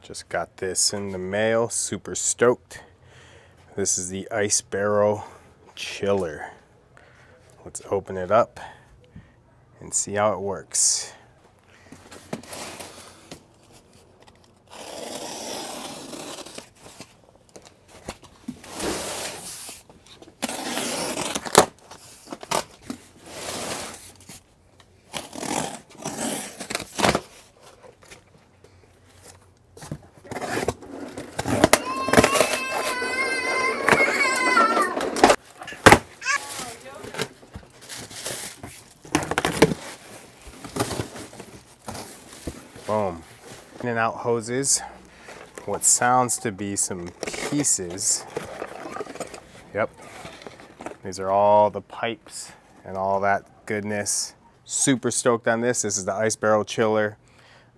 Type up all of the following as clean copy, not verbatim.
Just got this in the mail, super stoked. This is the Ice Barrel Chiller. Let's open it up and see how it works. Boom. In and out hoses. What sounds to be some pieces. Yep. These are all the pipes and all that goodness. Super stoked on this. This is the Ice Barrel Chiller.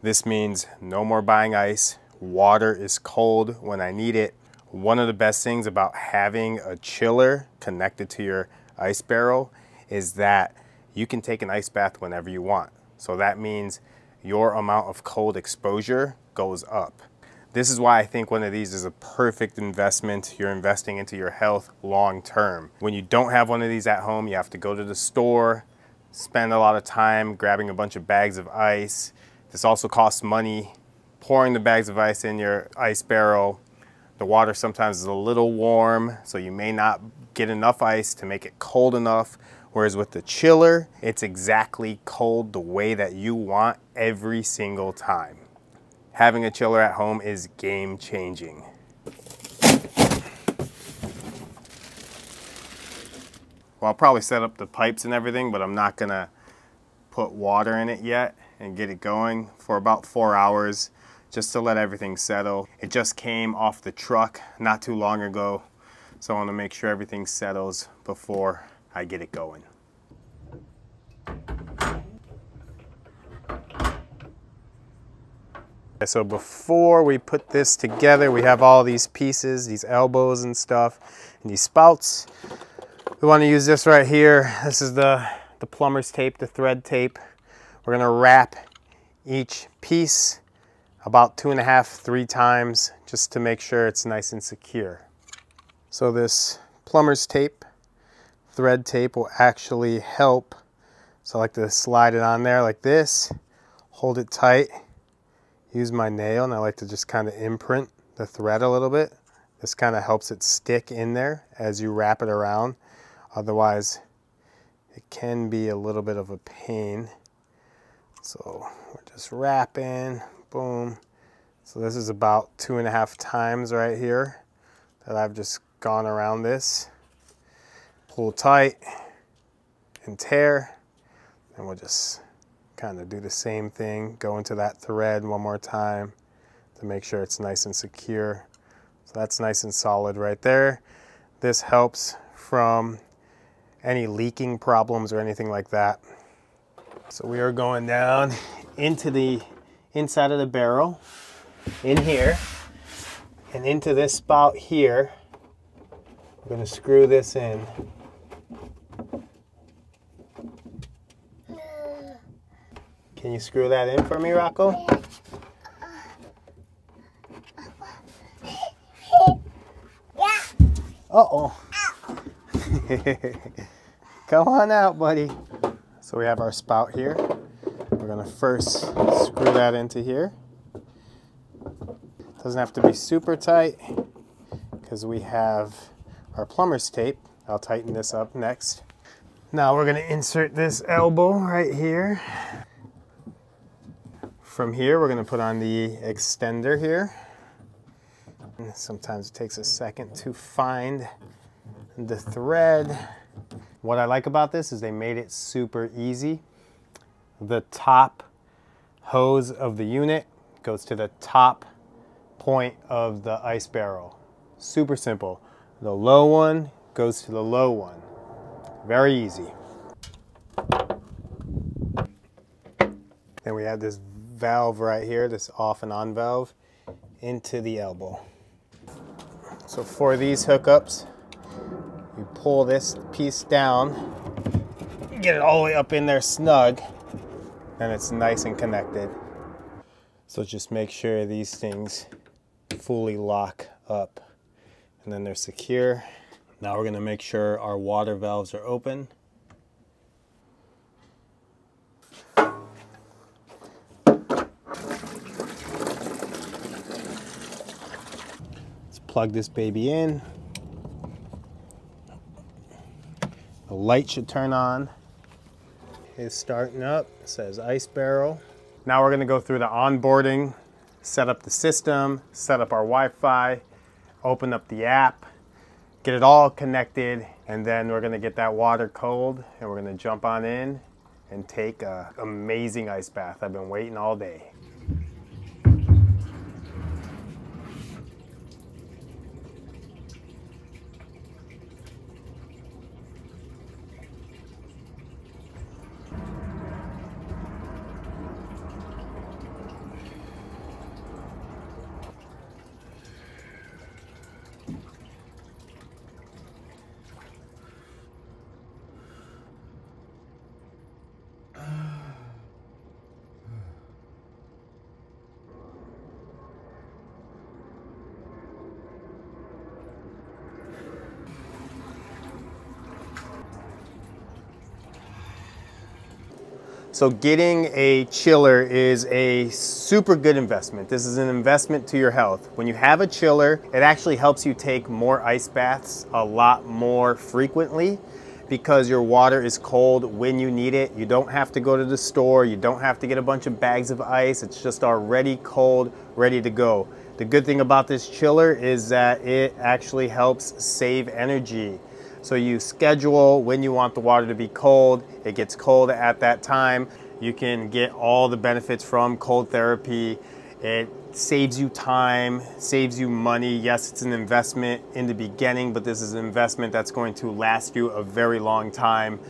This means no more buying ice. Water is cold when I need it. One of the best things about having a chiller connected to your ice barrel is that you can take an ice bath whenever you want. So that means your amount of cold exposure goes up. This is why I think one of these is a perfect investment. You're investing into your health long term. When you don't have one of these at home, you have to go to the store, spend a lot of time grabbing a bunch of bags of ice. This also costs money, pouring the bags of ice in your ice barrel. The water sometimes is a little warm, so you may not get enough ice to make it cold enough. Whereas with the chiller, it's exactly cold the way that you want every single time. Having a chiller at home is game changing. Well, I'll probably set up the pipes and everything, but I'm not gonna put water in it yet and get it going for about 4 hours just to let everything settle. It just came off the truck not too long ago, so I want to make sure everything settles before I get it going. So before we put this together, we have all these pieces, these elbows and stuff, and these spouts. We want to use this right here. This is the plumber's tape, the thread tape. We're going to wrap each piece about 2.5, 3 times just to make sure it's nice and secure. So this plumber's tape, thread tape will actually help. So I like to slide it on there like this, hold it tight, use my nail, and I like to just kind of imprint the thread a little bit. This kind of helps it stick in there as you wrap it around. Otherwise, it can be a little bit of a pain. So we're just wrapping, boom. So this is about 2.5 times right here that I've just gone around this. Pull tight and tear, and we'll just kind of do the same thing, go into that thread one more time to make sure it's nice and secure. So that's nice and solid right there. This helps from any leaking problems or anything like that. So we are going down into the inside of the barrel, in here, and into this spout here. We're going to screw this in. Can you screw that in for me, Rocco? Uh-oh. Come on out, buddy. So we have our spout here. We're going to first screw that into here. Doesn't have to be super tight because we have our plumber's tape. I'll tighten this up next. Now we're going to insert this elbow right here. From here, we're going to put on the extender here. And sometimes it takes a second to find the thread. What I like about this is they made it super easy. The top hose of the unit goes to the top point of the ice barrel. Super simple. The low one goes to the low one. Very easy. Then we have this valve right here, this off and on valve, into the elbow. So for these hookups, you pull this piece down, get it all the way up in there snug, and it's nice and connected. So So just make sure these things fully lock up and then they're secure. Now we're going to make sure our water valves are open. Let's plug this baby in. The light should turn on. It's starting up. It says ice barrel. Now we're going to go through the onboarding, set up the system, set up our Wi-Fi, open up the app, get it all connected, and then we're going to get that water cold and we're going to jump on in and take an amazing ice bath. I've been waiting all day. So getting a chiller is a super good investment. This is an investment to your health. When you have a chiller, it actually helps you take more ice baths a lot more frequently because your water is cold when you need it. You don't have to go to the store. You don't have to get a bunch of bags of ice. It's just already cold, ready to go. The good thing about this chiller is that it actually helps save energy. So you schedule when you want the water to be cold. It gets cold at that time. You can get all the benefits from cold therapy. It saves you time, saves you money. Yes, it's an investment in the beginning, but this is an investment that's going to last you a very long time.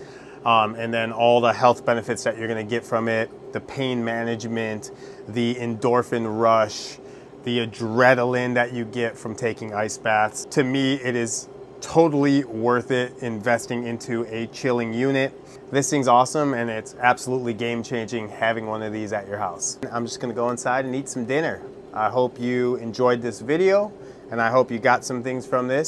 And then all the health benefits that you're going to get from it, the pain management, the endorphin rush, the adrenaline that you get from taking ice baths. To me, it is totally worth it investing into a chilling unit. This thing's awesome and it's absolutely game-changing having one of these at your house. I'm just gonna go inside and eat some dinner. I hope you enjoyed this video and I hope you got some things from this.